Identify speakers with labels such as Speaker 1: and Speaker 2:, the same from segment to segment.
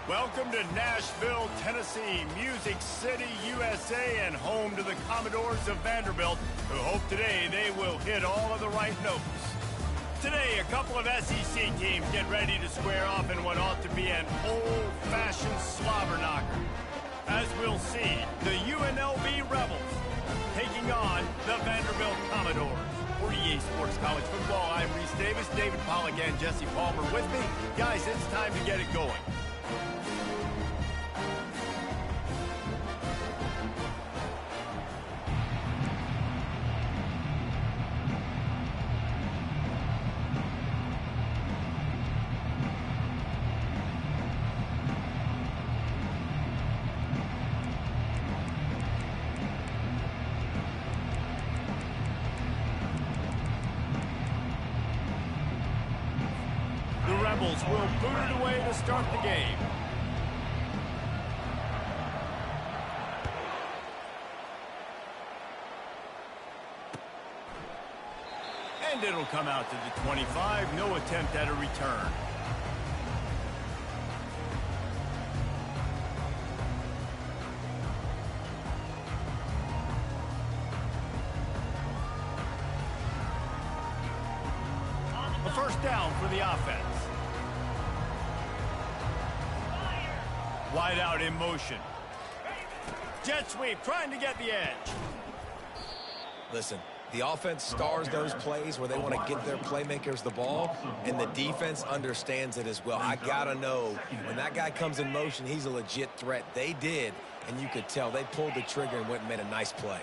Speaker 1: Welcome to Nashville, Tennessee, Music City, USA, and home to the Commodores of Vanderbilt, who hope today they will hit all of the right notes. Today, a couple of SEC teams get ready to square off in what ought to be an old-fashioned slobber knocker. As we'll see, the UNLV Rebels taking on the Vanderbilt Commodores. For EA Sports College Football, I'm Reese Davis, David Pollack, and Jesse Palmer with me. Guys, it's time to get it going. Rebels will boot it away to start the game. And it'll come out to the 25. No attempt at a return. A first down for the offense. Wide out in motion. Jet sweep, trying to get the edge.
Speaker 2: Listen, the offense stars those plays where they want to get their playmakers the ball, and the defense understands it as well. I got to know, when that guy comes in motion, he's a legit threat. They did, and you could tell they pulled the trigger and went and made a nice play.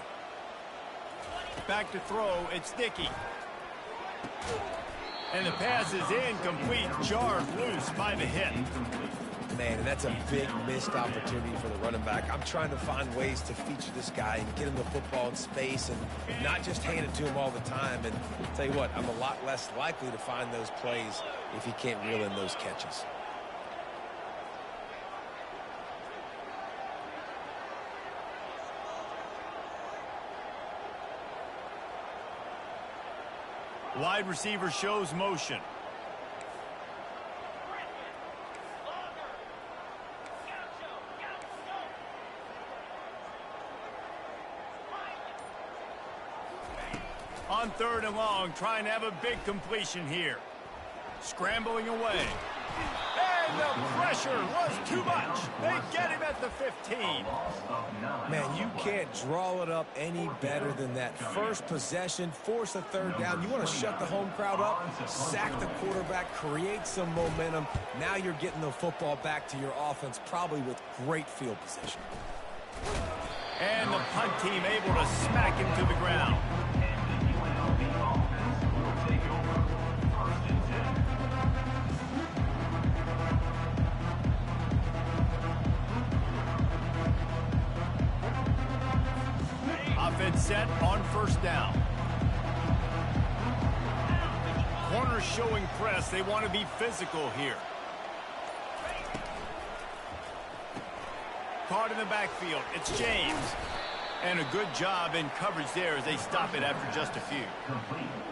Speaker 1: Back to throw, it's Dickey. And the pass is incomplete, jarred loose by the hit.
Speaker 2: Man, and that's a big missed opportunity for the running back. I'm trying to find ways to feature this guy and get him the football in space and not just hand it to him all the time. And I'll tell you what, I'm a lot less likely to find those plays if he can't reel in those catches.
Speaker 1: Wide receiver shows motion. On third and long, trying to have a big completion here. Scrambling away. And the pressure was too much. They get him at the 15.
Speaker 2: Man, you can't draw it up any better than that. First possession, force a third down. You want to shut the home crowd up, sack the quarterback, create some momentum. Now you're getting the football back to your offense, probably with great field position.
Speaker 1: And the punt team able to smack him to the ground. Offense set on first down. Corners showing press. They want to be physical here. Caught in the backfield. It's James. And a good job in coverage there as they stop it after just a few.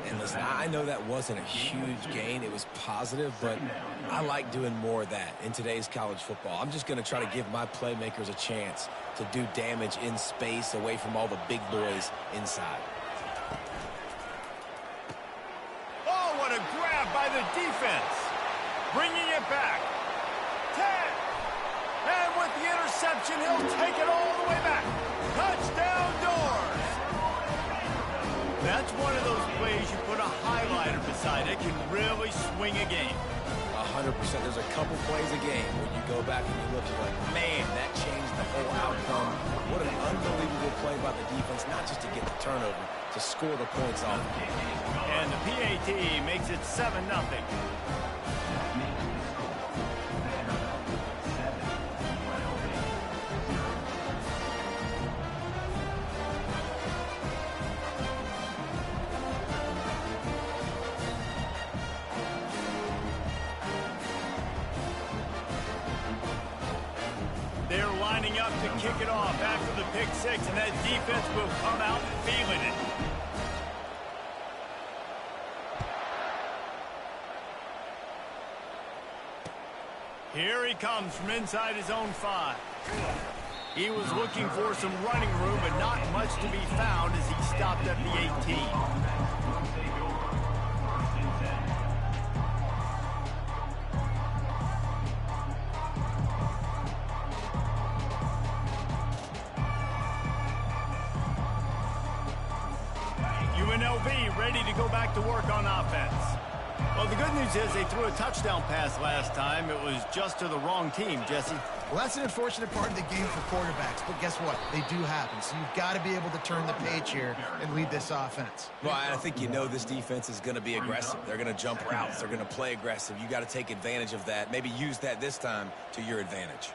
Speaker 2: And listen, I know that wasn't a huge gain. It was positive, but I like doing more of that in today's college football. I'm just going to try to give my playmakers a chance to do damage in space away from all the big boys inside.
Speaker 1: Oh, what a grab by the defense. Bringing it back. 10. And with the interception, he'll take it all the way back. Touchdown Doors. That's one of those plays you put a highlighter beside it, can really swing a game.
Speaker 2: 100%. There's a couple plays a game where you go back and you look and you're like, man, that changed the whole outcome. What an unbelievable play by the defense, not just to get the turnover, to score the points off.
Speaker 1: And the PAT makes it 7-0. They're lining up to kick it off after the pick six, and that defense will come out feeling it. Here he comes from inside his own 5. He was looking for some running room, but not much to be found as he stopped at the 18. UNLV ready to go back to work on offense. Well, the good news is they threw a touchdown pass last time. It was just to the wrong team, Jesse.
Speaker 3: Well, that's an unfortunate part of the game for quarterbacks, but guess what? They do happen, so you've got to be able to turn the page here and lead this offense.
Speaker 2: Well, I think you know this defense is going to be aggressive. They're going to jump routes. They're going to play aggressive. You got to take advantage of that. Maybe use that this time to your advantage.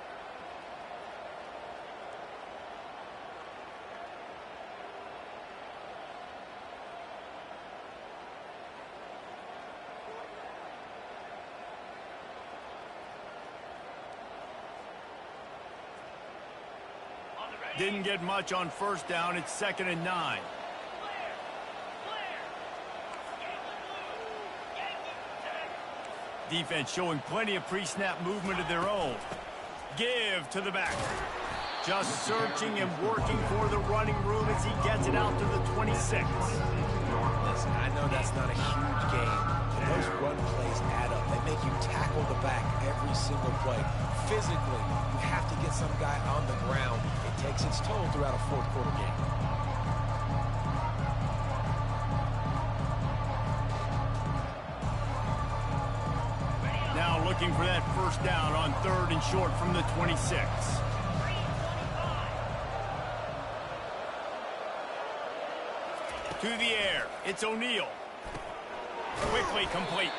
Speaker 1: Didn't get much on first down. It's 2nd and 9. Defense showing plenty of pre-snap movement of their own. Give to the back. Just searching and working for the running room as he gets it out to the 26.
Speaker 2: Listen, I know that's not a huge game, but those run plays add up. They make you tackle the back every single play. Physically, you have to get some guy on the ground. It takes its toll throughout a fourth quarter game.
Speaker 1: Now looking for that first down on 3rd and short from the 26. To the air. It's O'Neal. Quickly complete.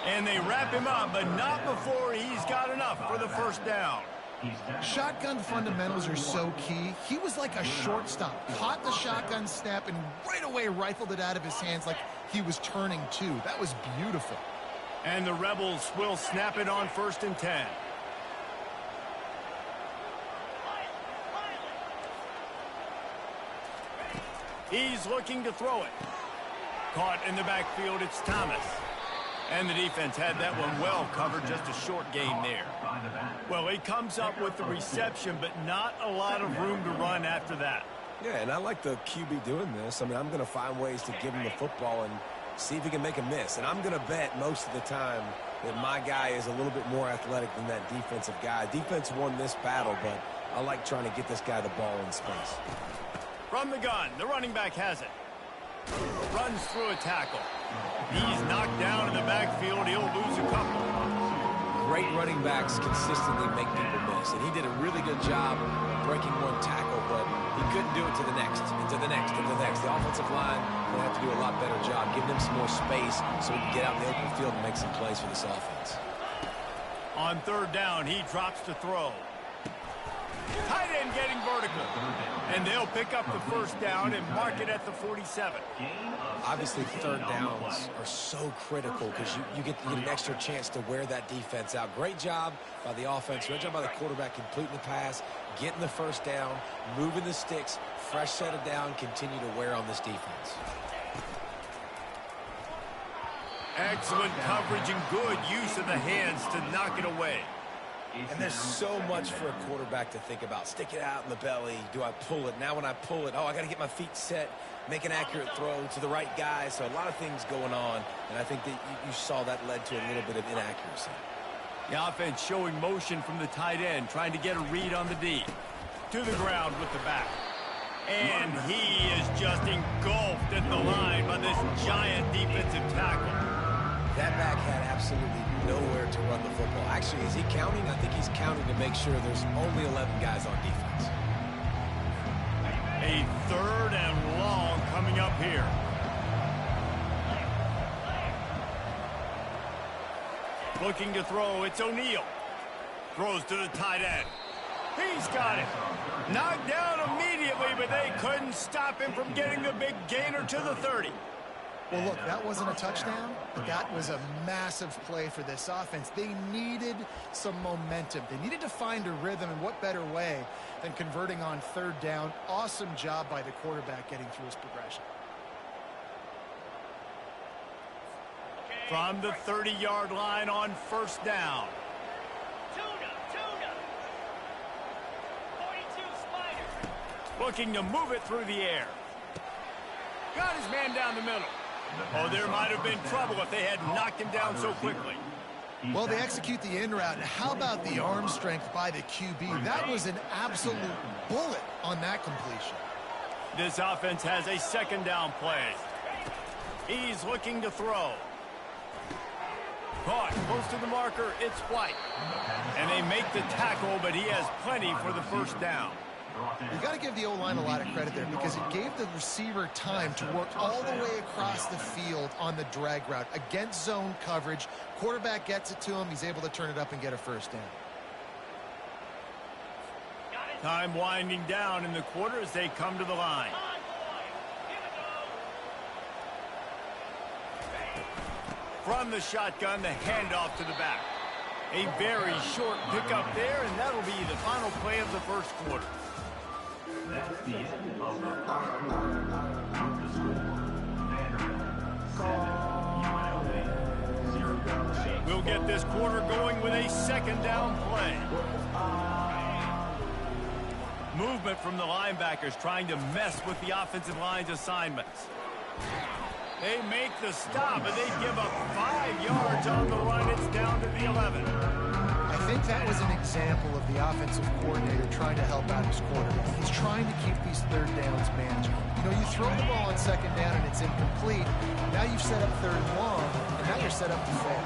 Speaker 1: And they wrap him up, but not before he's got enough for the first down.
Speaker 3: Shotgun fundamentals are so key. He was like a shortstop. Caught the shotgun snap and right away rifled it out of his hands like he was turning two. That was beautiful.
Speaker 1: And the Rebels will snap it on 1st and 10. He's looking to throw it. Caught in the backfield, it's Thomas. And the defense had that one well covered, just a short gain there. Well, he comes up with the reception, but not a lot of room to run after that.
Speaker 2: Yeah, and I like the QB doing this. I mean, I'm going to find ways to give him the football and see if he can make a miss. And I'm going to bet most of the time that my guy is a little bit more athletic than that defensive guy. Defense won this battle, but I like trying to get this guy the ball in space.
Speaker 1: From the gun, the running back has it. Runs through a tackle. He's knocked down in the backfield. He'll lose a couple.
Speaker 2: Great running backs consistently make people miss, and he did a really good job breaking one tackle, but he couldn't do it to the next, and to the next, and to the next. The offensive line will have to do a lot better job, giving him some more space so he can get out in the open field and make some plays for this offense.
Speaker 1: On 3rd down, he drops to throw. Tight end getting vertical. And they'll pick up the first down and mark it at the 47.
Speaker 2: Obviously, 3rd downs are so critical because you get an extra chance to wear that defense out. Great job by the offense. Great job by the quarterback completing the pass, getting the first down, moving the sticks, fresh set of down, continue to wear on this defense.
Speaker 1: Excellent coverage and good use of the hands to knock it away.
Speaker 2: And there's so much for a quarterback to think about. Stick it out in the belly. Do I pull it? Now when I pull it, I got to get my feet set, make an accurate throw to the right guy. So a lot of things going on, and I think that you saw that led to a little bit of inaccuracy.
Speaker 1: The offense showing motion from the tight end, trying to get a read on the D. To the ground with the back. And he is just engulfed at the line by this giant defensive tackle.
Speaker 2: That back had absolutely nowhere to run the football. Actually, is he counting? I think he's counting to make sure there's only 11 guys on defense.
Speaker 1: A 3rd and long coming up here. Looking to throw, it's O'Neal. Throws to the tight end. He's got it. Knocked down immediately, but they couldn't stop him from getting the big gainer to the 30.
Speaker 3: Well, look, that wasn't a touchdown, but that was a massive play for this offense. They needed some momentum. They needed to find a rhythm, and what better way than converting on 3rd down. Awesome job by the quarterback getting through his progression.
Speaker 1: From the 30-yard line on 1st down. Looking to move it through the air. Got his man down the middle. Oh, there might have been trouble if they had knocked him down so quickly.
Speaker 3: Well, they execute the in route. And how about the arm strength by the QB? That was an absolute bullet on that completion.
Speaker 1: This offense has a second down play. He's looking to throw. Caught close to the marker. It's White. And they make the tackle, but he has plenty for the first down.
Speaker 3: You got to give the O-line a lot of credit there because it gave the receiver time to work all the way across the field on the drag route against zone coverage. Quarterback gets it to him. He's able to turn it up and get a first down.
Speaker 1: Time winding down in the quarter as they come to the line. From the shotgun, the handoff to the back. A very short pickup there, and that'll be the final play of the first quarter.
Speaker 4: That's the end of the first quarter. The score, Vanderbilt 7, UNLV 0.
Speaker 1: We'll get this quarter going with a second down play. Movement from the linebackers trying to mess with the offensive line's assignments. They make the stop, and they give up 5 yards on the run. It's down to the 11.
Speaker 3: I think that was an example of the offensive coordinator trying to help out his quarterback. He's trying to keep these third downs manageable. You know, you throw the ball on second down and it's incomplete. Now you've set up third and long, and now you're set up to fail.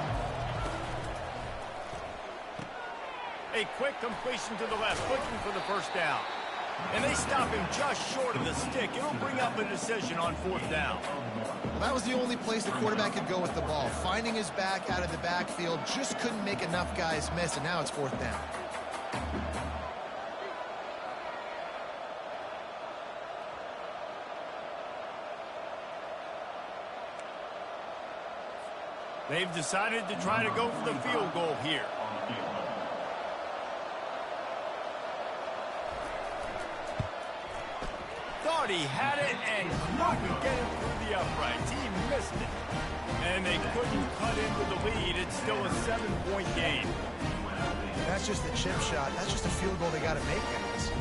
Speaker 1: A quick completion to the left, looking for the first down. And they stop him just short of the stick. It'll bring up a decision on fourth down.
Speaker 3: Well, that was the only place the quarterback could go with the ball. Finding his back out of the backfield, just couldn't make enough guys miss, and now it's fourth down.
Speaker 1: They've decided to try to go for the field goal here. Thought he had it and couldn't get it through the uprights. He missed it. And they couldn't cut into the lead. It's still a 7-point game.
Speaker 3: That's just a chip shot. That's just a field goal they got to make, guys.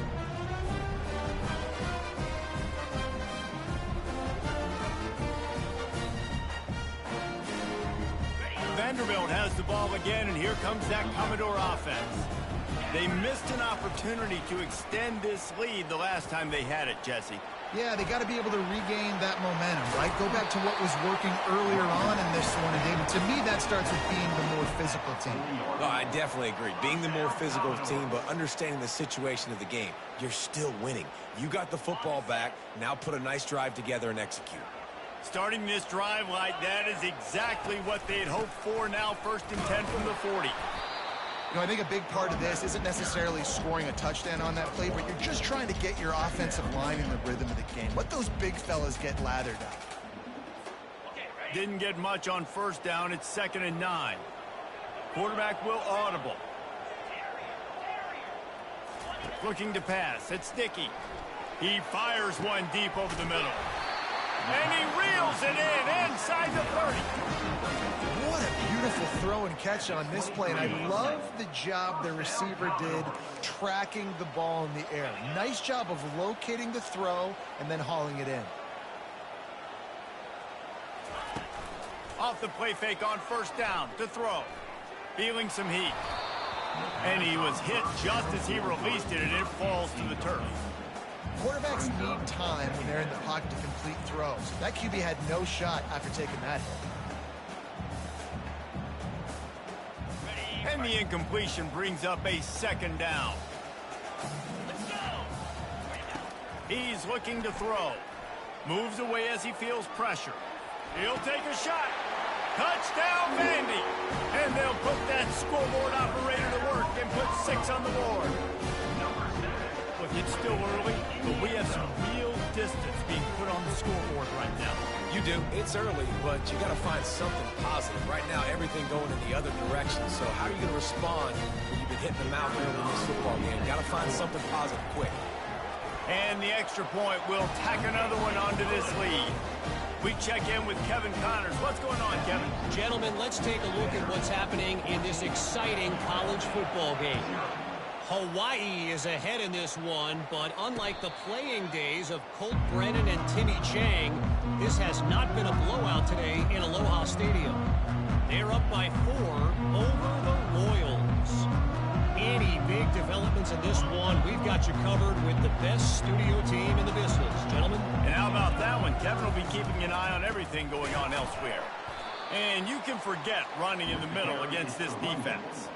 Speaker 1: Vanderbilt has the ball again, and here comes that Commodore offense. They missed an opportunity to extend this lead the last time they had it, Jesse.
Speaker 3: Yeah, they got to be able to regain that momentum, right? Go back to what was working earlier on in this one, and David, to me, that starts with being the more physical team.
Speaker 2: No, I definitely agree. Being the more physical team, but understanding the situation of the game. You're still winning. You got the football back. Now put a nice drive together and execute.
Speaker 1: Starting this drive like that is exactly what they'd hoped for. Now 1st and 10 from the 40.
Speaker 3: You know, I think a big part of this isn't necessarily scoring a touchdown on that play, but you're just trying to get your offensive line in the rhythm of the game. Let those big fellas get lathered up.
Speaker 1: Didn't get much on first down. It's 2nd and 9. Quarterback will audible. Looking to pass. It's Dickey. He fires one deep over the middle. And he reels it in inside the 30.
Speaker 3: What a beautiful throw and catch on this play. And I love the job the receiver did tracking the ball in the air. Nice job of locating the throw and then hauling it in.
Speaker 1: Off the play fake on first down to throw. Feeling some heat. And he was hit just as he released it, and it falls to the turf.
Speaker 3: Quarterbacks need time when they're in the pocket to complete throws. That QB had no shot after taking that hit.
Speaker 1: And the incompletion brings up a 2nd down. He's looking to throw. Moves away as he feels pressure. He'll take a shot. Touchdown, Vandy. And they'll put that scoreboard operator to work and put 6 on the board. Look, it's still early, but we have some real distance being put on the scoreboard right now.
Speaker 2: You do. It's early, but you got to find something positive. Right now, everything going in the other direction. So how are you going to respond when you've been hitting the mouth early in this football game? Got to find something positive quick.
Speaker 1: And the extra point will tack another one onto this lead. We check in with Kevin Connors. What's going on, Kevin?
Speaker 5: Gentlemen, let's take a look at what's happening in this exciting college football game. Hawaii is ahead in this one, but unlike the playing days of Colt Brennan and Timmy Chang, this has not been a blowout today in Aloha Stadium. They're up by 4 over the Royals. Any big developments in this one, we've got you covered with the best studio team in the business. Gentlemen?
Speaker 1: And how about that one? Kevin will be keeping an eye on everything going on elsewhere. And you can forget running in the middle against this defense.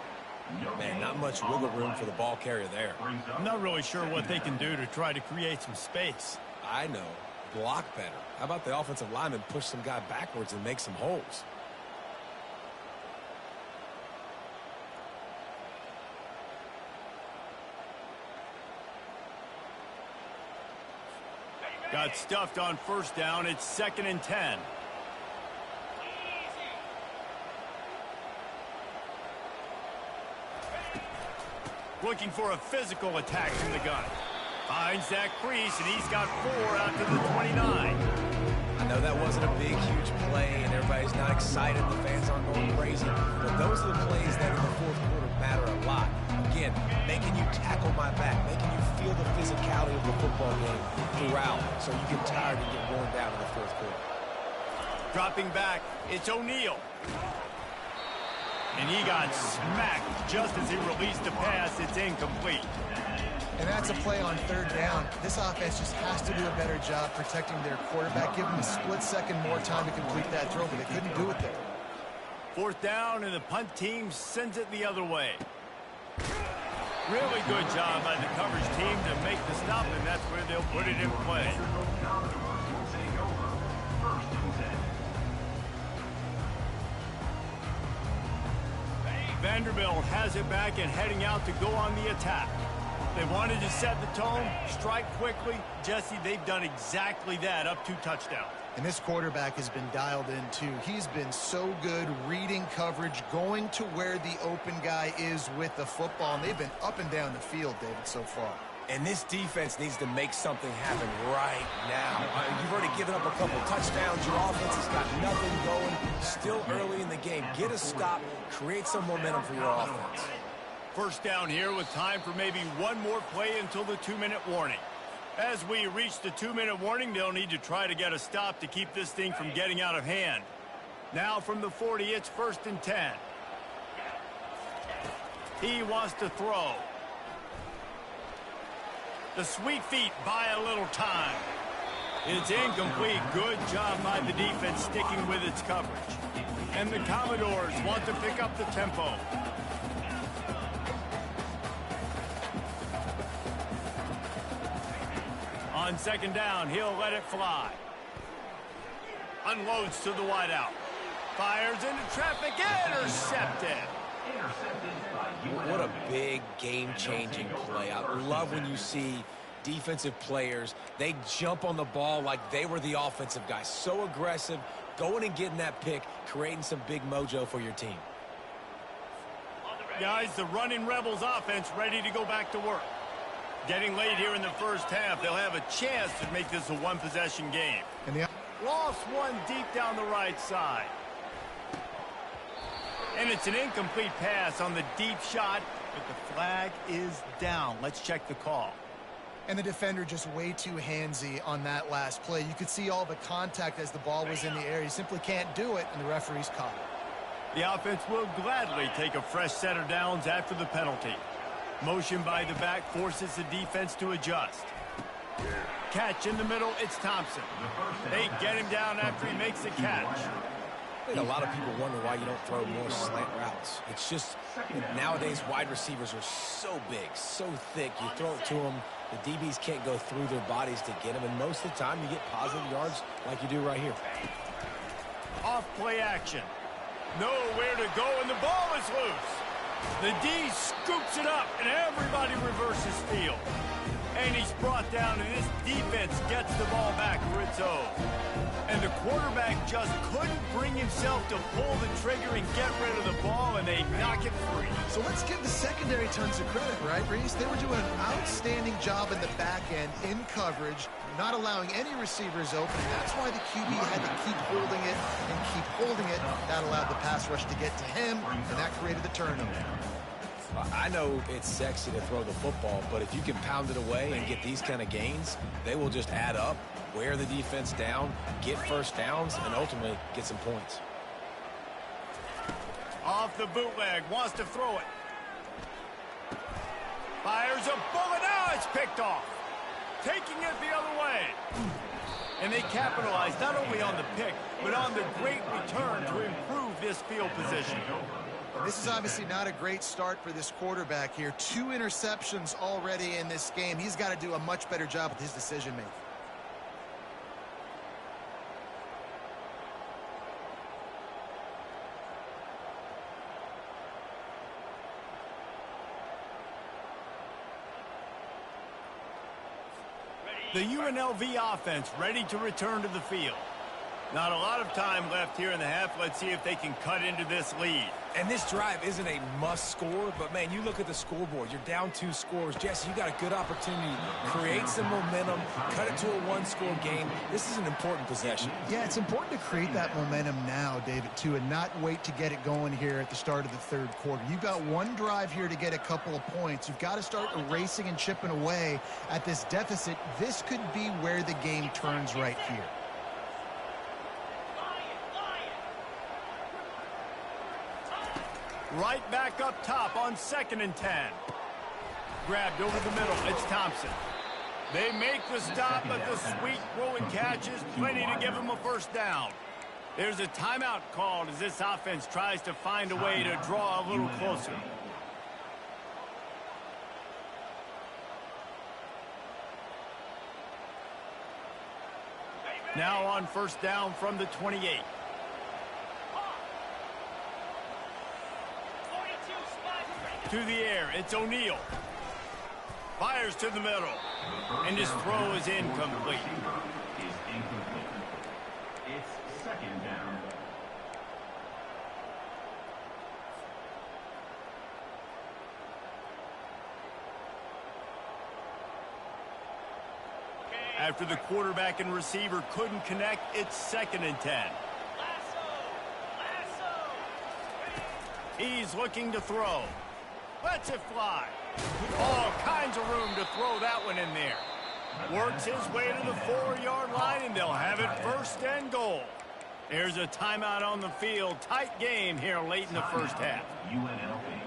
Speaker 2: Man, not much wiggle room for the ball carrier there.
Speaker 1: I'm not really sure what they can do to try to create some space.
Speaker 2: I know. Block better. How about the offensive lineman push some guy backwards and make some holes?
Speaker 1: Got stuffed on first down. It's 2nd and 10. Looking for a physical attack from the gun. Finds that crease, and he's got 4 out to the 29.
Speaker 2: I know that wasn't a big, huge play, and everybody's not excited. The fans aren't going crazy. But those are the plays that in the fourth quarter matter a lot. Again, making you tackle my back, making you feel the physicality of the football game throughout, so you get tired and get worn down in the fourth quarter.
Speaker 1: Dropping back, it's O'Neal. And he got smacked just as he released the pass. It's incomplete.
Speaker 3: And that's a play on 3rd down. This offense just has to do a better job protecting their quarterback, give him a split second more time to complete that throw, but they couldn't do it there.
Speaker 1: 4th down, and the punt team sends it the other way. Really good job by the coverage team to make the stop, and that's where they'll put it in play. Vanderbilt has it back and heading out to go on the attack. They wanted to set the tone, strike quickly. Jesse, they've done exactly that, up 2 touchdowns.
Speaker 3: And this quarterback has been dialed in, too. He's been so good reading coverage, going to where the open guy is with the football, and they've been up and down the field, David, so far.
Speaker 2: And this defense needs to make something happen right now. You've already given up a couple touchdowns. Your offense has got nothing going. Still early in the game. Get a stop. Create some momentum for your offense.
Speaker 1: First down here with time for maybe one more play until the 2-minute warning. As we reach the 2-minute warning, they'll need to try to get a stop to keep this thing from getting out of hand. Now from the 40, it's 1st and 10. He wants to throw. The sweet feet buy a little time. It's incomplete. Good job by the defense sticking with its coverage. And the Commodores want to pick up the tempo. On 2nd down, he'll let it fly. Unloads to the wideout. Fires into traffic. Intercepted.
Speaker 2: What a big game-changing play. I love when you see defensive players, they jump on the ball like they were the offensive guys. So aggressive, going and getting that pick, creating some big mojo for your team.
Speaker 1: Guys, the running Rebels offense ready to go back to work. Getting late here in the first half, they'll have a chance to make this a one-possession game.
Speaker 3: And the
Speaker 1: Lost one deep down the right side. And it's an incomplete pass on the deep shot, but the flag is down. Let's check the call.
Speaker 3: And the defender just way too handsy on that last play. You could see all the contact as the ball was in the air. He simply can't do it, and the referee's caught it.
Speaker 1: The offense will gladly take a fresh set of downs after the penalty. Motion by the back forces the defense to adjust. Catch in the middle, it's Thompson. They get him down after he makes the catch.
Speaker 2: I think a lot of people wonder why you don't throw more slant routes. It's just, nowadays, wide receivers are so big, so thick. You throw it to them, the DBs can't go through their bodies to get them, and most of the time you get positive yards like you do right here.
Speaker 1: Off play action. Nowhere to go, and the ball is loose. The D scoops it up, and everybody reverses field. And he's brought down, and this defense gets the ball back for its own. And the quarterback just couldn't bring himself to pull the trigger and get rid of the ball, and they knock it free.
Speaker 3: So let's give the secondary tons of credit, right, Reese? They were doing an outstanding job in the back end, in coverage, not allowing any receivers open. That's why the QB had to keep holding it and keep holding it. That allowed the pass rush to get to him, and that created the turnover.
Speaker 2: I know it's sexy to throw the football, but if you can pound it away and get these kind of gains, they will just add up, wear the defense down, get first downs, and ultimately get some points.
Speaker 1: Off the bootleg, wants to throw it. Fires a bullet, now it's picked off. Taking it the other way. And they capitalize not only on the pick, but on the great return to improve this field position.
Speaker 3: This is obviously not a great start for this quarterback here. 2 interceptions already in this game. He's got to do a much better job with his decision-making.
Speaker 1: The UNLV offense ready to return to the field. Not a lot of time left here in the half. Let's see if they can cut into this lead.
Speaker 2: And this drive isn't a must score, but man, you look at the scoreboard, you're down 2 scores. Jesse, you got a good opportunity to create some momentum, cut it to a 1-score game. This is an important possession.
Speaker 3: Yeah, it's important to create that momentum now, David, too, and not wait to get it going here at the start of the third quarter. You've got one drive here to get a couple of points. You've got to start erasing and chipping away at this deficit. This could be where the game turns right here.
Speaker 1: Right back up top on 2nd and 10. Grabbed over the middle. It's Thompson. They make the stop, but the sweet throw and catch is plenty to give them a first down. There's a timeout called as this offense tries to find a way to draw a little closer. Now on first down from the 28. To the air, it's O'Neal. Fires to the middle. And his throw is incomplete.
Speaker 4: It's 2nd down.
Speaker 1: After the quarterback and receiver couldn't connect, it's 2nd and 10. He's looking to throw. Lets it fly. All kinds of room to throw that one in there. Works his way to the 4-yard line, and they'll have it 1st and goal. There's a timeout on the field. Tight game here late in the first half.
Speaker 4: UNLV.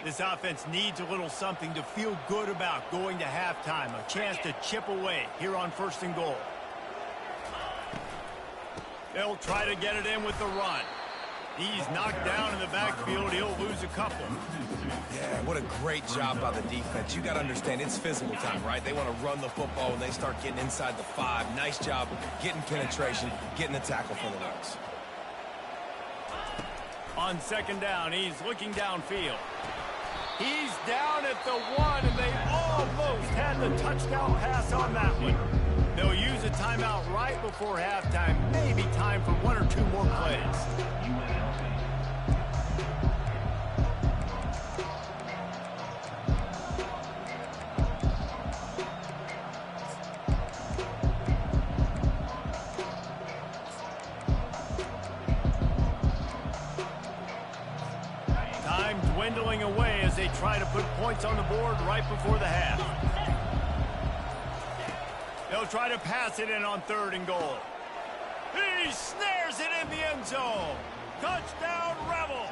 Speaker 1: This offense needs a little something to feel good about going to halftime. A chance to chip away here on 1st and goal. They'll try to get it in with the run. He's knocked down in the backfield. He'll lose a couple.
Speaker 2: Yeah, what a great job by the defense. You got to understand, it's physical time, right? They want to run the football when they start getting inside the 5. Nice job getting penetration, getting the tackle for the Knights.
Speaker 1: On 2nd down, he's looking downfield. He's down at the 1, and they almost had the touchdown pass on that one. They'll use a timeout right before halftime. Maybe time for 1 or 2 more plays. Time dwindling away as they try to put points on the board right before the half. They'll try to pass it in on 3rd and goal. He snares it in the end zone. Touchdown, Rebel.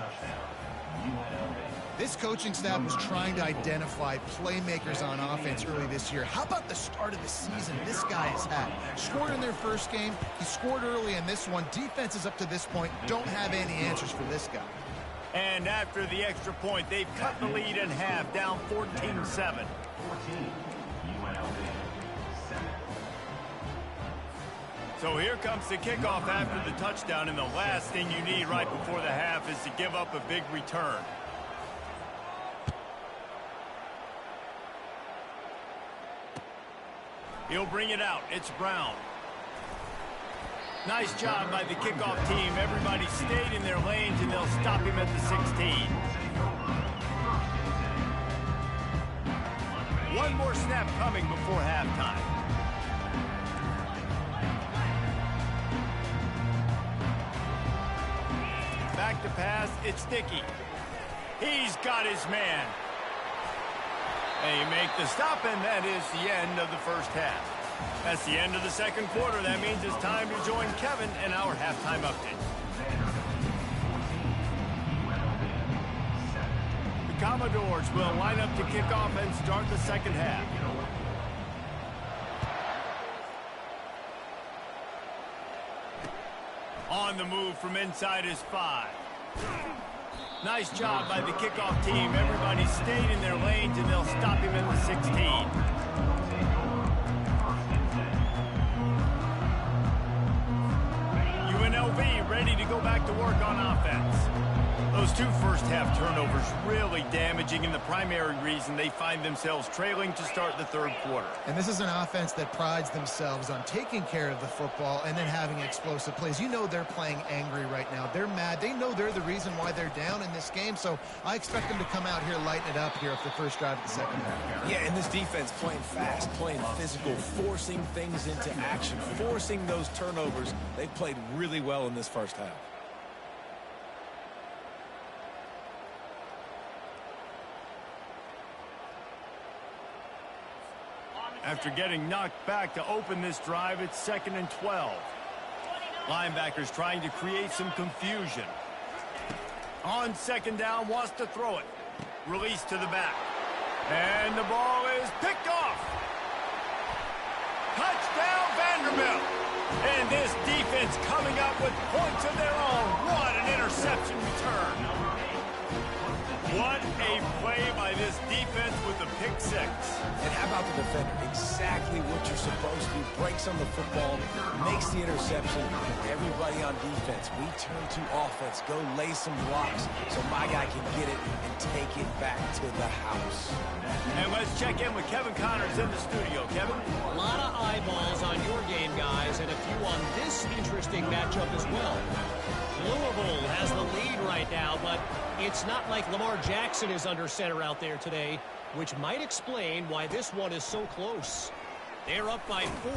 Speaker 3: This coaching staff was trying to identify playmakers on offense early this year. How about the start of the season this guy has had? Scored in their first game. He scored early in this one. Defenses up to this point don't have any answers for this guy.
Speaker 1: And after the extra point, they've cut the lead in half, down 14-7. So here comes the kickoff after the touchdown, and the last thing you need right before the half is to give up a big return. He'll bring it out. It's Brown. Nice job by the kickoff team. Everybody stayed in their lanes, and they'll stop him at the 16. One more snap coming before halftime. Back to pass. It's Dickey. He's got his man. They make the stop, and that is the end of the first half. That's the end of the second quarter. That means it's time to join Kevin in our halftime update. The Commodores will line up to kick off and start the second half. On the move from inside is 5. Nice job by the kickoff team. Everybody stayed in their lanes, and they'll stop him at the 16. UNLV ready to go back to work on offense. Those 2 first-half turnovers really damaging, and the primary reason they find themselves trailing to start the third quarter.
Speaker 3: And this is an offense that prides themselves on taking care of the football and then having explosive plays. You know they're playing angry right now. They're mad. They know they're the reason why they're down in this game, so I expect them to come out here, lighten it up here at the first drive of the second half.
Speaker 2: Yeah, and this defense playing fast, playing physical, forcing things into action, forcing those turnovers. They played really well in this first half.
Speaker 1: After getting knocked back to open this drive, it's 2nd and 12. Linebackers trying to create some confusion. On 2nd down, wants to throw it. Release to the back. And the ball is picked off. Touchdown, Vanderbilt. And this defense coming up with points of their own. What an interception return. What a play by this defense with the pick 6.
Speaker 2: And how about the defender? Exactly what you're supposed to. Breaks on the football, makes the interception. Everybody on defense, we turn to offense. Go lay some blocks so my guy can get it and take it back to the house.
Speaker 1: And let's check in with Kevin Connors in the studio. Kevin?
Speaker 5: A lot of eyeballs on your game, guys, and a few on this interesting matchup as well. Louisville has the lead right now, but it's not like Lamar Jackson is under center out there today, which might explain why this one is so close. They're up by 4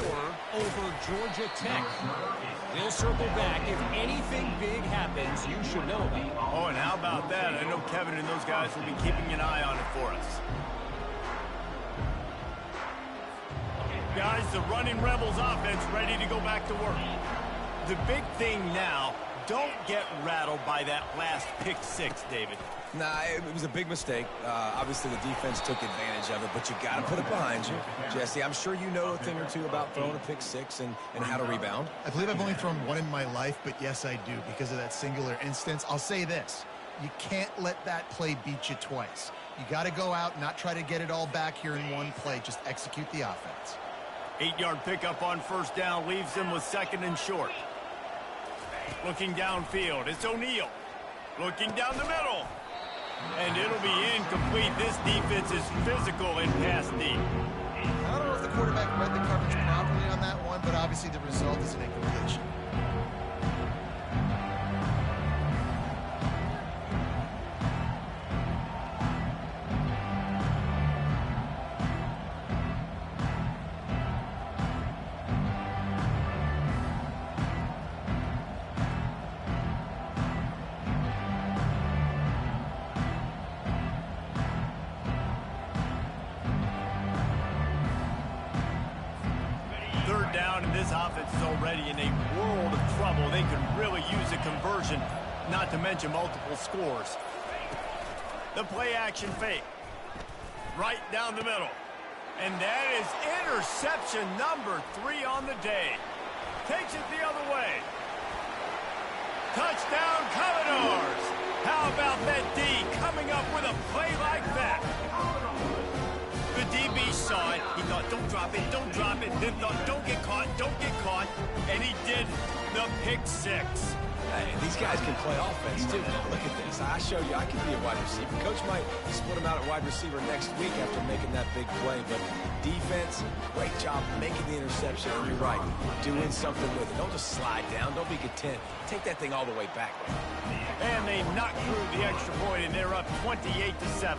Speaker 5: over Georgia Tech. We'll circle back. If anything big happens, you should know about it.
Speaker 1: Oh, and how about that? I know Kevin and those guys will be keeping an eye on it for us. Guys, the running Rebels offense ready to go back to work. The big thing now, don't get rattled by that last pick 6, David.
Speaker 2: Nah, it was a big mistake. Obviously, the defense took advantage of it, but you got to put it behind you. Jesse, I'm sure you know a thing or two about throwing a pick 6 and how to rebound.
Speaker 3: I believe I've only thrown one in my life, but yes, I do, because of that singular instance. I'll say this. You can't let that play beat you twice. You got to go out and not try to get it all back here in one play. Just execute the offense.
Speaker 1: 8-yard pickup on 1st down leaves them with 2nd and short. Looking downfield, it's O'Neal. Looking down the middle. And it'll be incomplete. This defense is physical in pass deep.
Speaker 3: I don't know if the quarterback read the coverage properly on that one, but obviously the result is an incompletion.
Speaker 1: Down, and this offense is already in a world of trouble. They could really use a conversion, not to mention multiple scores. The play action fake. Right down the middle. And that is interception number 3 on the day. Takes it the other way. Touchdown, Commodores! How about that D coming up with a play like that? The DB saw it. He thought, don't drop it, don't drop it. Then thought, don't get caught, don't get caught. And he did the pick 6.
Speaker 2: Hey, these guys can play offense, too. Look at this. I show you I can be a wide receiver. Coach might split him out at wide receiver next week after making that big play, but defense, great job making the interception. And you're right, doing something with it. Don't just slide down. Don't be content. Take that thing all the way back.
Speaker 1: And they knock through the extra point, and they're up 28-7.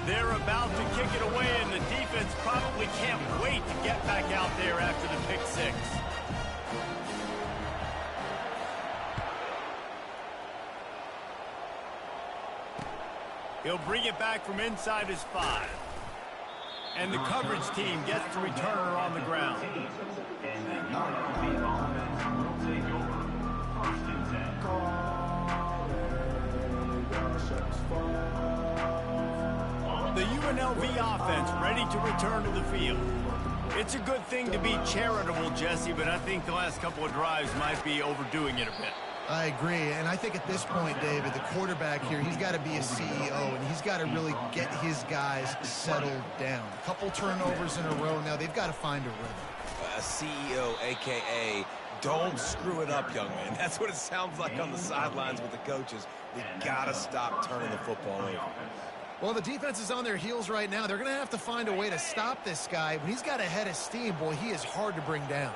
Speaker 1: They're about to kick it away, and the defense probably can't wait to get back out there after the pick six. He'll bring it back from inside his 5. And the coverage team gets the returner on the ground.
Speaker 4: And the UNLV offense will take over. 1st and 10.
Speaker 1: The UNLV offense ready to return to the field. It's a good thing to be charitable, Jesse, but I think the last couple of drives might be overdoing it a bit.
Speaker 3: I agree, and I think at this point, David, the quarterback here, he's got to be a CEO, and he's got to really get his guys settled down. A couple turnovers in a row now. They've got to find a rhythm.
Speaker 2: A CEO, a.k.a. don't screw it up, young man. That's what it sounds like on the sidelines with the coaches. We got to stop turning the football over.
Speaker 3: Well, the defense is on their heels right now. They're going to have to find a way to stop this guy. When he's got a head of steam, boy, he is hard to bring down.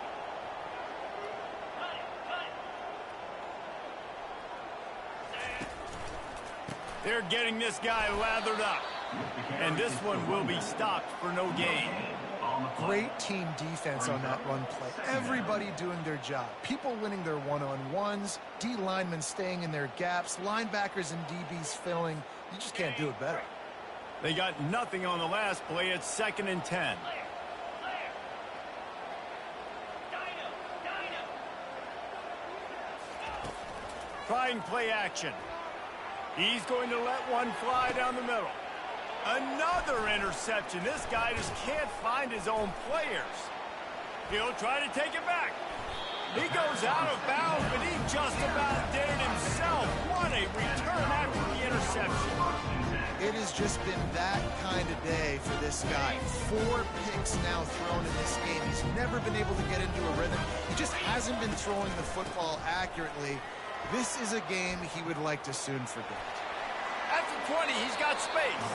Speaker 1: They're getting this guy lathered up. And this one will be stopped for no gain.
Speaker 3: Great team defense on that run play. Everybody doing their job. People winning their one-on-ones, D linemen staying in their gaps, linebackers and DBs filling. You just can't do it better.
Speaker 1: They got nothing on the last play. It's 2nd and 10. Trying play action. He's going to let one fly down the middle. Another interception. This guy just can't find his own players. He'll try to take it back. He goes out of bounds, but he just about did it himself. What a return after the interception.
Speaker 3: It has just been that kind of day for this guy. 4 picks now thrown in this game. He's never been able to get into a rhythm. He just hasn't been throwing the football accurately. This is a game he would like to soon forget.
Speaker 1: At the 20, he's got space.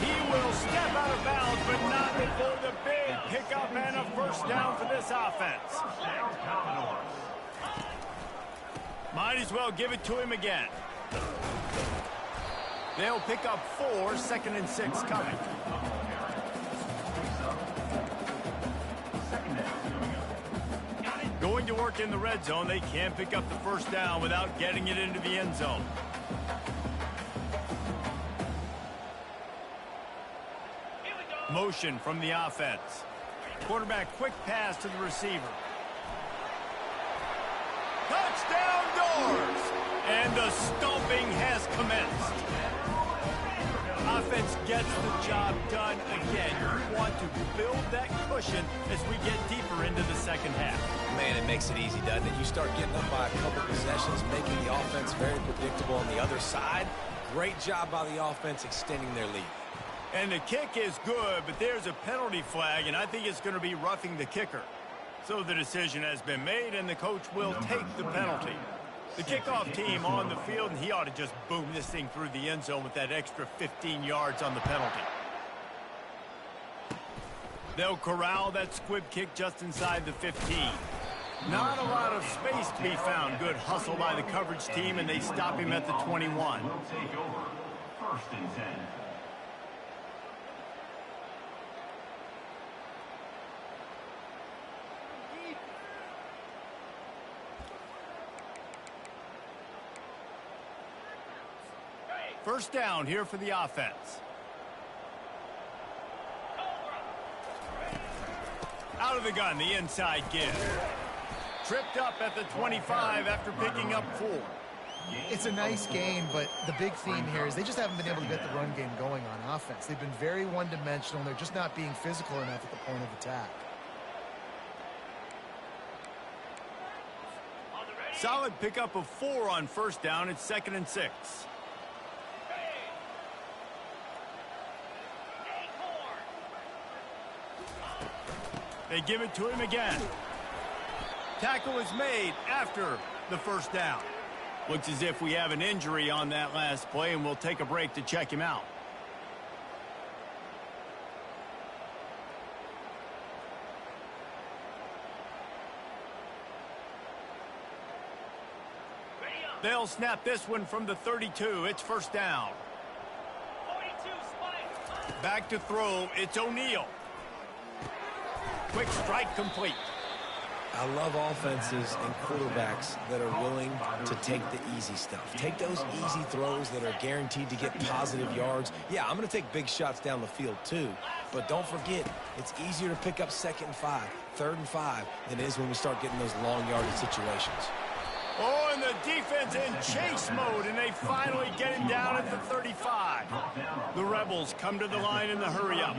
Speaker 1: He will step out of bounds, but not before the big pickup and a first down for this offense. Might as well give it to him again. They'll pick up 4, 2nd and 6 coming. Going to work in the red zone. They can't pick up the first down without getting it into the end zone. Motion from the offense. Quarterback quick pass to the receiver. Touchdown doors! And the stomping has commenced. Offense gets the job done again. You want to build that cushion as we get deeper into the second half.
Speaker 2: Man, it makes it easy, doesn't it? You start getting up by a couple possessions, making the offense very predictable on the other side. Great job by the offense extending their lead.
Speaker 1: And the kick is good, but there's a penalty flag, and I think it's going to be roughing the kicker. So the decision has been made, and the coach will take the penalty. The kickoff team on the field, and he ought to just boom this thing through the end zone with that extra 15 yards on the penalty. They'll corral that squib kick just inside the 15. Not a lot of space to be found. Good hustle by the coverage team, and they stop him at the 21.
Speaker 4: Will take over. 1st and 10.
Speaker 1: First down here for the offense. Out of the gun, the inside give. Tripped up at the 25 after picking up 4.
Speaker 3: It's a nice game, but the big theme here is they just haven't been able to get the run game going on offense. They've been very one-dimensional, and they're just not being physical enough at the point of attack.
Speaker 1: Solid pickup of 4 on first down. It's 2nd and 6. They give it to him again. Tackle is made after the first down. Looks as if we have an injury on that last play, and we'll take a break to check him out. They'll snap this one from the 32. It's first down. 42, spike. Back to throw. It's O'Neal. Quick strike complete.
Speaker 2: I love offenses and quarterbacks that are willing to take the easy stuff. Take those easy throws that are guaranteed to get positive yards. Yeah, I'm going to take big shots down the field too, but don't forget, it's easier to pick up 2nd and 5, 3rd and 5 than it is when we start getting those long yardage situations.
Speaker 1: Oh, and the defense in chase mode, and they finally get him down at the 35. The Rebels come to the line in the hurry-up.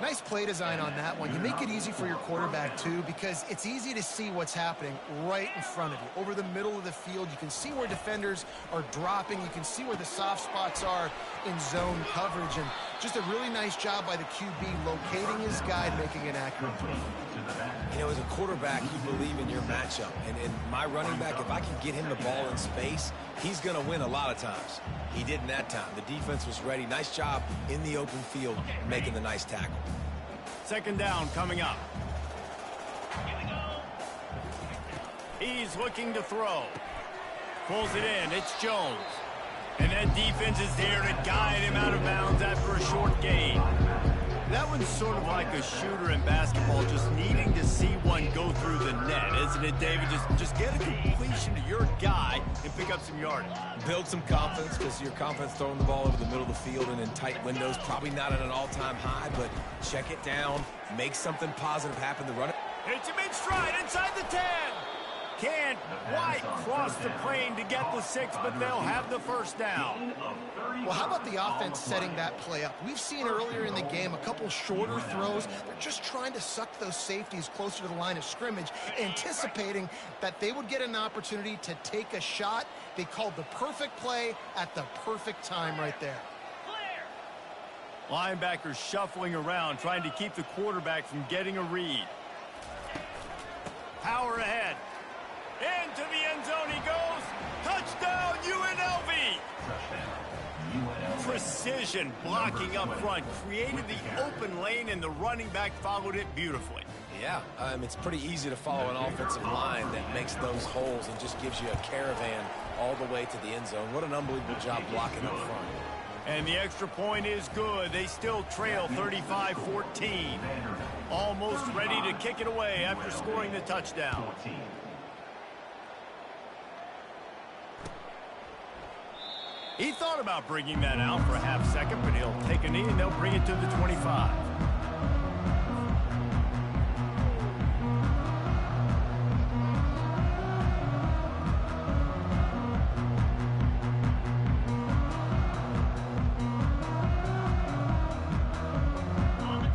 Speaker 3: Nice play design on that one. You make it easy for your quarterback, too, because it's easy to see what's happening right in front of you. Over the middle of the field, you can see where defenders are dropping. You can see where the soft spots are in zone coverage. And just a really nice job by the QB locating his guy, making an accurate throw.
Speaker 2: You know, as a quarterback, you believe in your matchup. And my running back, if I can get him the ball in space, he's going to win a lot of times. He didn't that time. The defense was ready. Nice job in the open field making the nice tackle.
Speaker 1: 2nd down coming up. He's looking to throw. Pulls it in. It's Jones. And that defense is there to guide him out of bounds after a short gain. That one's sort of like a shooter in basketball, just needing to see one go through the net, isn't it, David? Just get a completion to your guy and pick up some yardage.
Speaker 2: Build some confidence, because your confidence throwing the ball over the middle of the field and in tight windows, probably not at an all-time high, but check it down, make something positive happen to run it.
Speaker 1: Hits him in stride inside the 10. Can't quite cross the plane to get the 6, but they'll have the first down.
Speaker 3: Well, how about the offense setting that play up? We've seen earlier in the game a couple shorter throws. They're just trying to suck those safeties closer to the line of scrimmage, anticipating that they would get an opportunity to take a shot. They called the perfect play at the perfect time right there.
Speaker 1: Linebackers shuffling around, trying to keep the quarterback from getting a read. Power ahead. Into the end zone he goes. Touchdown, UNLV. Precision blocking up front. Created the open lane, and the running back followed it beautifully.
Speaker 2: Yeah, it's pretty easy to follow an offensive line that makes those holes and just gives you a caravan all the way to the end zone. What an unbelievable job blocking up front.
Speaker 1: And the extra point is good. They still trail 35-14. Almost ready to kick it away after scoring the touchdown. He thought about bringing that out for a half second, but he'll take a knee and they'll bring it to the 25.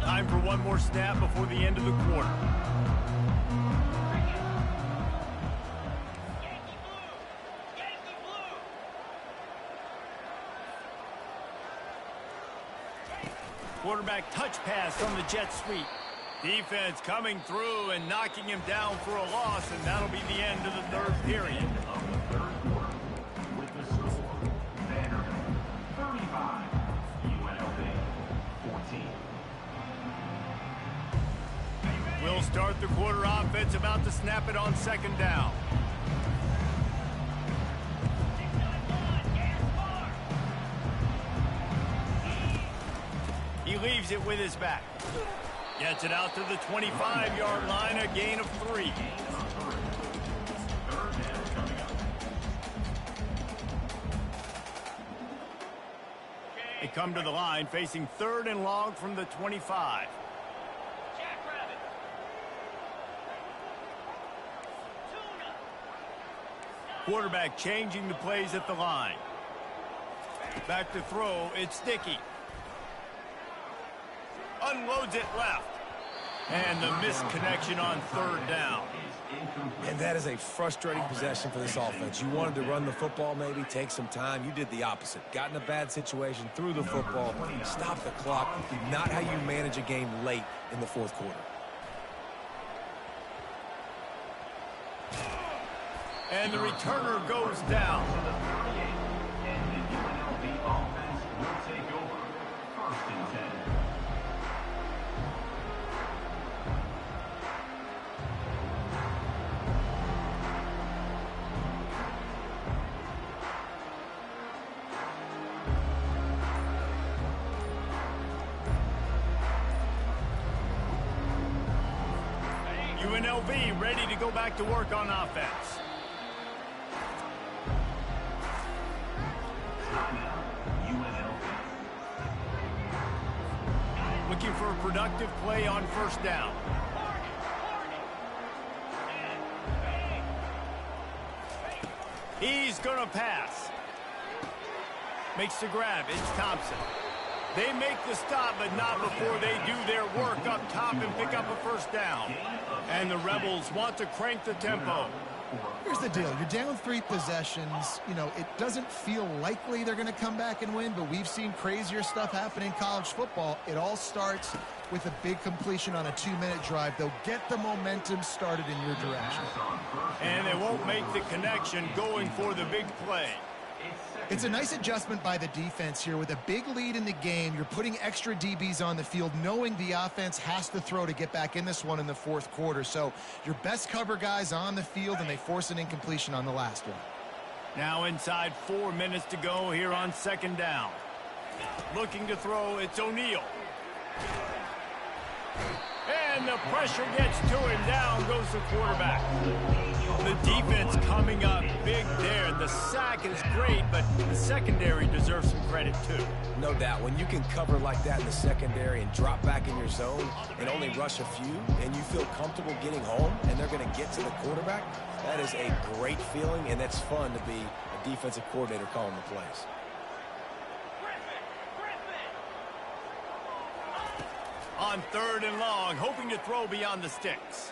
Speaker 1: Time for one more snap before the end of the quarter. Quarterback touch pass from the jet sweep. Defense coming through and knocking him down for a loss, and that'll be the end of the 3rd period.
Speaker 4: With the score, Vanderbilt 35, UNLV 14.
Speaker 1: We'll start the quarter offense, about to snap it on 2nd down. He leaves it with his back. Gets it out to the 25-yard line, a gain of 3. They come to the line facing 3rd and long from the 25. Quarterback changing the plays at the line. Back to throw, it's Dickey. Unloads it left. And the misconnection on 3rd down.
Speaker 2: And that is a frustrating possession for this offense. You wanted to run the football, maybe take some time. You did the opposite. Got in a bad situation, threw the football, stopped the clock. Not how you manage a game late in the 4th quarter.
Speaker 1: And the returner goes down.
Speaker 4: And the UNLV offense will take over. 1st and 10.
Speaker 1: UNLV ready to go back to work on offense. Looking for a productive play on 1st down. He's going to pass. Makes the grab. It's Thompson. They make the stop, but not before they do their work up top and pick up a 1st down. And the Rebels want to crank the tempo.
Speaker 3: Here's the deal. You're down 3 possessions. You know, it doesn't feel likely they're going to come back and win, but we've seen crazier stuff happen in college football. It all starts with a big completion on a 2-minute drive. They'll get the momentum started in your direction.
Speaker 1: And they won't make the connection going for the big play.
Speaker 3: It's a nice adjustment by the defense here. With a big lead in the game, you're putting extra DBs on the field, knowing the offense has to throw to get back in this one in the 4th quarter. So your best cover guys on the field, and they force an incompletion on the last one.
Speaker 1: Now inside 4 minutes to go here on 2nd down. Looking to throw, it's O'Neal. And the pressure gets to him. Down goes the quarterback. The defense coming up big there. The sack is great, but the secondary deserves some credit too.
Speaker 2: No doubt. When you can cover like that in the secondary and drop back in your zone and only rush a few, and you feel comfortable getting home and they're going to get to the quarterback, that is a great feeling, and it's fun to be a defensive coordinator calling the plays.
Speaker 1: On 3rd and long, hoping to throw beyond the sticks.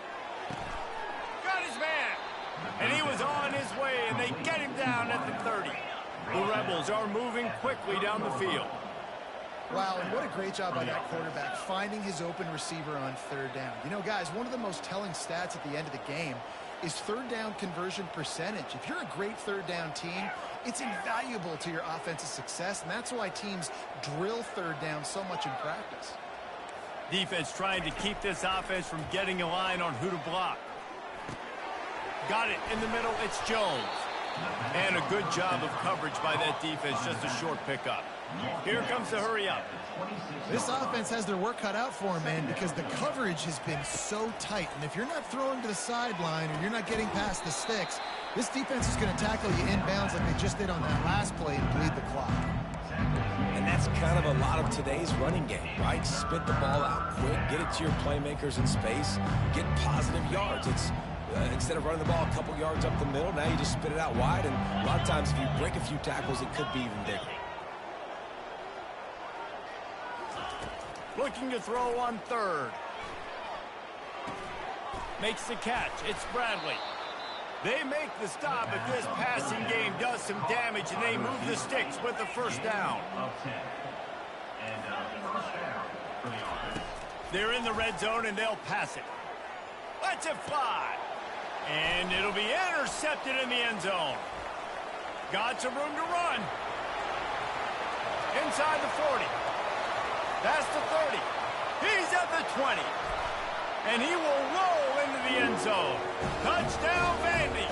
Speaker 1: Got his man. And he was on his way, and they get him down at the 30. The Rebels are moving quickly down the field.
Speaker 3: Wow, and what a great job by that quarterback, finding his open receiver on 3rd down. You know, guys, one of the most telling stats at the end of the game is 3rd down conversion percentage. If you're a great 3rd down team, it's invaluable to your offensive success, and that's why teams drill 3rd down so much in practice.
Speaker 1: Defense trying to keep this offense from getting a line on who to block. Got it in the middle. It's Jones. And a good job of coverage by that defense. Just a short pickup. Here comes the hurry up.
Speaker 3: This offense has their work cut out for them, man, because the coverage has been so tight. And if you're not throwing to the sideline or you're not getting past the sticks, this defense is going to tackle you inbounds like they just did on that last play and bleed the clock.
Speaker 2: And that's kind of a lot of today's running game, right? Spit the ball out quick, get it to your playmakers in space, get positive yards. It's instead of running the ball a couple yards up the middle, now you just spit it out wide, and a lot of times if you break a few tackles, it could be even bigger.
Speaker 1: Looking to throw on 3rd. Makes the catch. It's Bradley. They make the stop, but this passing game does some damage, and they move the sticks with the 1st down. They're in the red zone, and they'll pass it. Lets it fly. And it'll be intercepted in the end zone. Got some room to run. Inside the 40. That's the 30. He's at the 20. And he will roll into the end zone. Touchdown, Vandy.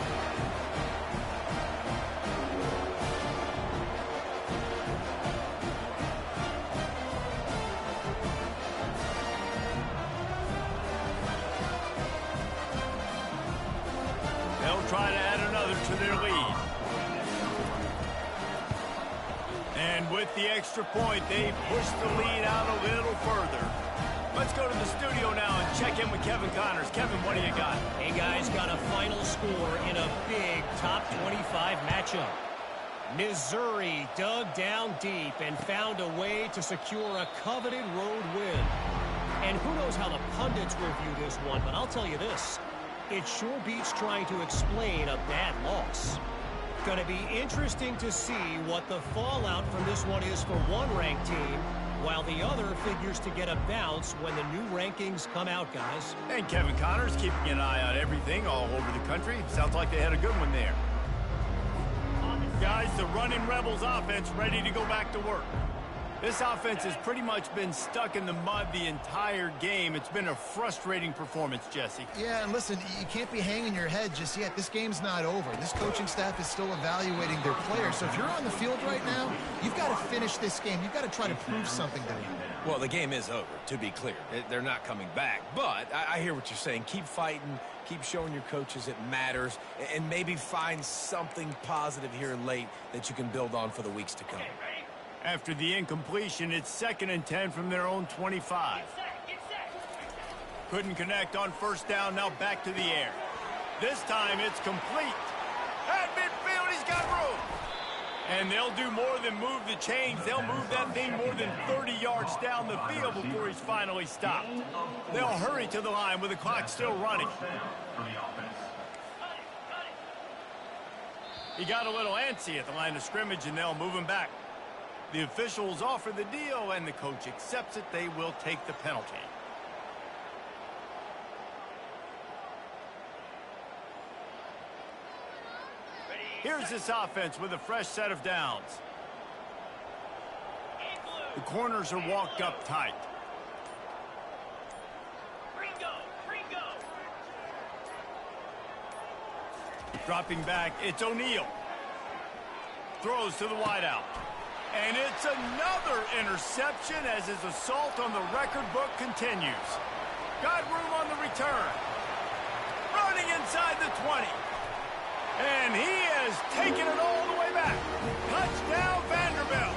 Speaker 1: They'll try to add another to their lead. And with the extra point, they push the lead out a little further. Let's go to the studio now and check in with Kevin Connors. Kevin, what do you got?
Speaker 5: Hey, guys, got a final score in a big top 25 matchup. Missouri dug down deep and found a way to secure a coveted road win. And who knows how the pundits will view this one, but I'll tell you this. It sure beats trying to explain a bad loss. Going to be interesting to see what the fallout from this one is for one ranked team while the other figures to get a bounce when the new rankings come out, guys.
Speaker 1: And Kevin Connors keeping an eye on everything all over the country. Sounds like they had a good one there. Guys, the running Rebels offense ready to go back to work. This offense has pretty much been stuck in the mud the entire game. It's been a frustrating performance, Jesse.
Speaker 3: Yeah, and listen, you can't be hanging your head just yet. This game's not over. This coaching staff is still evaluating their players. So if you're on the field right now, you've got to finish this game. You've got to try to prove something to them.
Speaker 2: Well, the game is over, to be clear. They're not coming back. But I hear what you're saying. Keep fighting. Keep showing your coaches it matters. And maybe find something positive here late that you can build on for the weeks to come.
Speaker 1: After the incompletion, it's 2nd and 10 from their own 25. Couldn't connect on first down, now back to the air. This time it's complete. At midfield, he's got room. And they'll do more than move the chains. They'll move that thing more than 30 yards down the field before he's finally stopped. They'll hurry to the line with the clock still running. He got a little antsy at the line of scrimmage, and they'll move him back. The officials offer the deal, and the coach accepts it. They will take the penalty. Here's this offense with a fresh set of downs. The corners are walked up tight. Dropping back, it's O'Neal. Throws to the wideout. And it's another interception as his assault on the record book continues. Got room on the return. Running inside the 20. And he has taken it all the way back. Touchdown, Vanderbilt.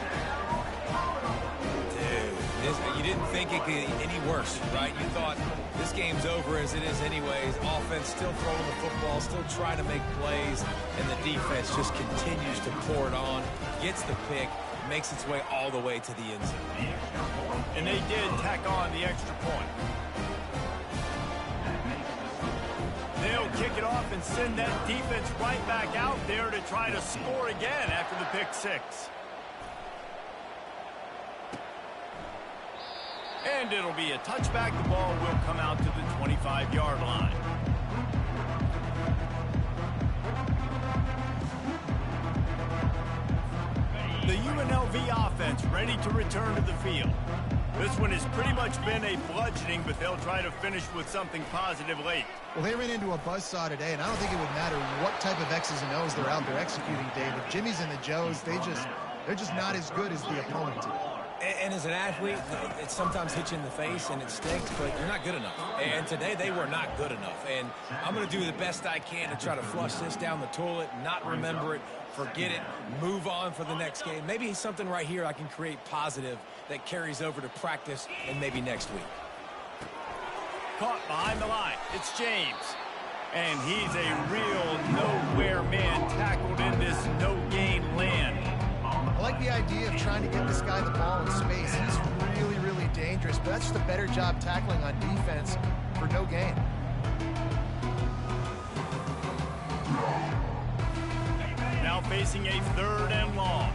Speaker 2: Dude, you didn't think it could get any worse, right? You thought this game's over as it is anyways. Offense still throwing the football, still trying to make plays, and the defense just continues to pour it on, gets the pick, makes its way all the way to the end zone.
Speaker 1: And they did tack on the extra point. They'll kick it off and send that defense right back out there to try to score again after the pick six. And it'll be a touchback. The ball will come out to the 25-yard line. The UNLV offense ready to return to the field. This one has pretty much been a bludgeoning, but they'll try to finish with something positive late.
Speaker 3: Well, they ran into a buzzsaw today, and I don't think it would matter what type of X's and O's they're out there executing, David. Jimmy's and the Joes, they're just not as good as the opponent.
Speaker 2: And as an athlete, it sometimes hits you in the face and it stinks, but you're not good enough. And today they were not good enough. And I'm going to do the best I can to try to flush this down the toilet, not remember it, forget it, move on for the next game. Maybe something right here I can create positive that carries over to practice and maybe next week.
Speaker 1: Caught behind the line. It's James. And he's a real nowhere man tackled in this no-gain land.
Speaker 3: I like the idea of trying to get this guy the ball in space. He's really, really dangerous, but that's just a better job tackling on defense for no gain.
Speaker 1: Now facing a 3rd and long.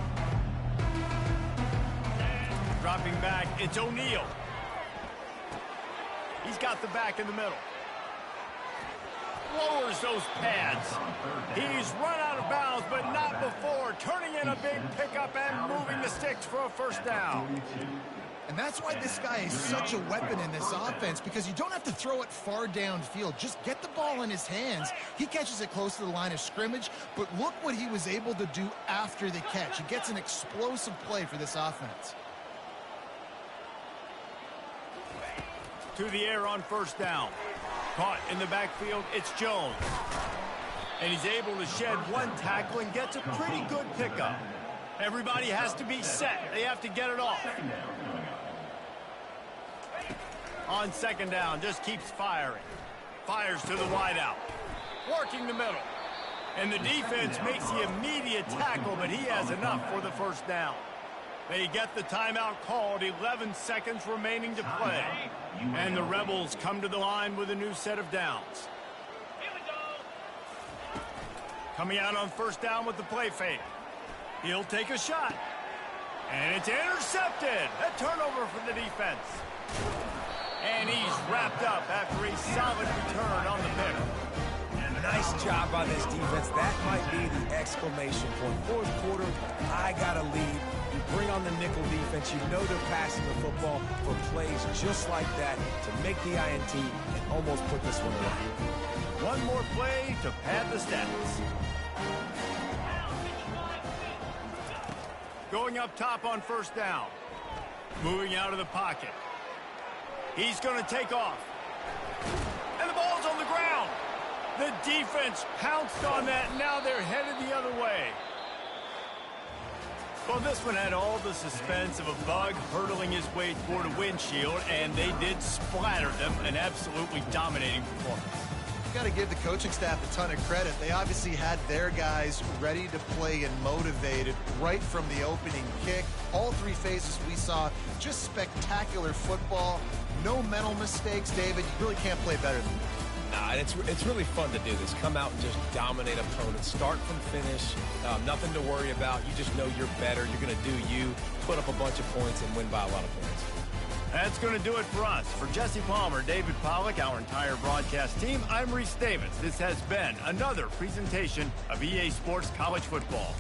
Speaker 1: Dropping back, it's O'Neal. He's got the back in the middle. Lowers those pads. He's run out of bounds, but not before. Turning in a big pickup and moving the sticks for a first down.
Speaker 3: And that's why this guy is such a weapon in this offense, because you don't have to throw it far downfield. Just get the ball in his hands. He catches it close to the line of scrimmage, but look what he was able to do after the catch. He gets an explosive play for this offense.
Speaker 1: To the air on first down. Caught in the backfield, it's Jones. And he's able to shed one tackle and gets a pretty good pickup. Everybody has to be set. They have to get it off. On second down, just keeps firing. Fires to the wideout. Working the middle. And the defense makes the immediate tackle, but he has enough for the first down. They get the timeout called, 11 seconds remaining to play. And the Rebels come to the line with a new set of downs. Coming out on first down with the play fake. He'll take a shot. And it's intercepted. A turnover for the defense. And he's wrapped up after a solid return on the pick.
Speaker 2: Nice job by this defense. That might be the exclamation point. Fourth quarter, I got to lead. You bring on the nickel defense. You know they're passing the football for plays just like that to make the INT and almost put this one away.
Speaker 1: One more play to pad the stats. Going up top on first down. Moving out of the pocket. He's going to take off. And the ball's on the ground. The defense pounced on that. Now they're headed the other way. Well, this one had all the suspense of a bug hurtling his way toward a windshield, and they did splatter them. An absolutely dominating performance.
Speaker 3: Got to give the coaching staff a ton of credit. They obviously had their guys ready to play and motivated right from the opening kick. All three phases we saw, just spectacular football. No mental mistakes, David. You really can't play better than that.
Speaker 2: Nah, and it's really fun to do this. Come out and just dominate opponents. Start from finish. Nothing to worry about. You just know you're better. You're going to do you, put up a bunch of points, and win by a lot of points.
Speaker 1: That's going to do it for us. For Jesse Palmer, David Pollack, our entire broadcast team, I'm Reese Davis. This has been another presentation of EA Sports College Football.